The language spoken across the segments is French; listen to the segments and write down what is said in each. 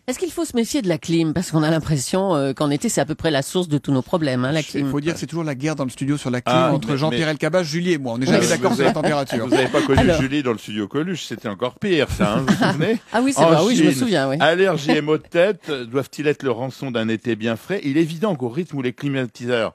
Est-ce qu'il faut se méfier de la clim? Parce qu'on a l'impression qu'en été, c'est à peu près la source de tous nos problèmes, hein, la clim. Il faut dire que c'est toujours la guerre dans le studio sur la clim entre Jean-Pierre Elkabbach, Julie et moi. On n'est jamais d'accord sur la température. Vous n'avez pas connu Julie dans le studio Coluche, c'était encore pire, ça, hein, vous vous souvenez? Ah oui, c'est vrai, oui, je me souviens, oui. Allergies et maux de tête doivent-ils être le rançon d'un été bien frais? Il est évident qu'au rythme où les climatiseurs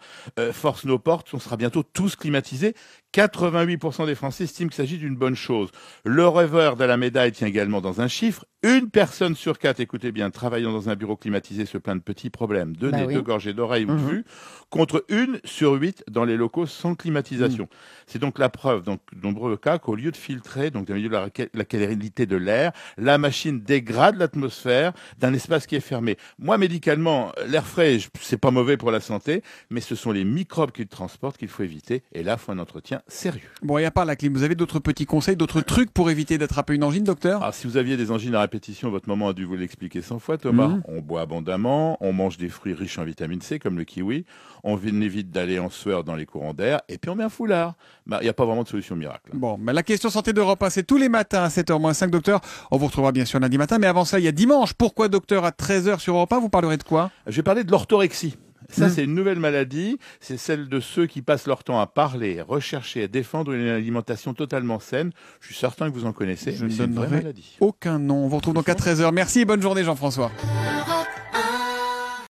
forcent nos portes, on sera bientôt tous climatisés. 88% des Français estiment qu'il s'agit d'une bonne chose. Le revers de la médaille tient également dans un chiffre. Une personne sur 4, écoutez bien, travaillant dans un bureau climatisé se plaint de petits problèmes, de nez, de gorge et d'oreille ou de vue, contre 1 sur 8 dans les locaux sans climatisation. C'est donc la preuve, dans de nombreux cas, qu'au lieu de filtrer, donc d'améliorer la qualité de l'air, la machine dégrade l'atmosphère d'un espace qui est fermé. Moi, médicalement, l'air frais, c'est pas mauvais pour la santé, mais ce sont les microbes qu'il transporte qu'il faut éviter. Et là, il faut un entretien sérieux. Bon, et à part la clim, vous avez d'autres petits conseils, d'autres trucs pour éviter d'attraper une angine, docteur? Alors, si vous aviez des angines à répétition, votre maman a dû vous l'expliquer 100 fois, Thomas. On boit abondamment, on mange des fruits riches en vitamine C, comme le kiwi, on évite d'aller en sueur dans les courants d'air, et puis on met un foulard. Il n'y a pas vraiment de solution miracle. Bon, la question santé d'Europe 1, c'est tous les matins à 7h-5, docteur. On vous retrouvera bien sûr lundi matin, mais avant ça, il y a dimanche. Pourquoi, docteur, à 13h sur Europe 1, vous parlerez de quoi? Je vais parler de l'orthorexie. Ça, c'est une nouvelle maladie. C'est celle de ceux qui passent leur temps à parler, rechercher, à défendre une alimentation totalement saine. Je suis certain que vous en connaissez. Je ne donnerai aucun nom. On vous retrouve donc à 13h. Merci et bonne journée, Jean-François.